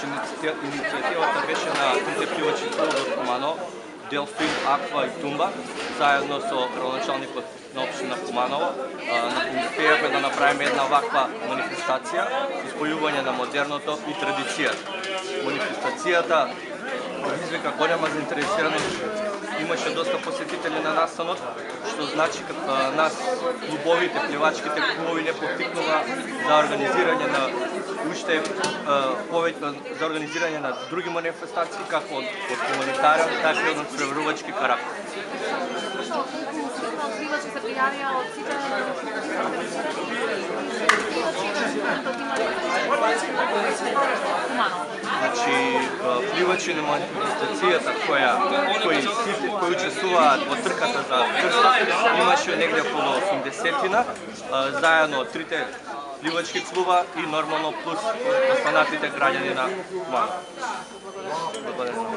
иницијативата беше на трите пливачки клубови од Куманово, Делфин, Аква и Тумба, заедно со градоначалникот на општина Куманово. Успеавме да направиме една ваква манифестација, исполнување на модерното и традицијата. Манифестацијата предизвика голема заинтересираност, имаше доста посетители на настанот, што значи како нас клубовите, пливачките клубови не поттикнува за организирање на уште повеќе за организирање на други манифестации како од хуманитарен, така и од преварувачки карактер. Пливачи се пријавија од сите Значи, пливачи на манифестацијата кои учествуваат во трката за крстот, имаше негде околу 80-тина, заедно трите пливачки клуба и нормално плюс останатите граѓани на Куманово. Благодарам.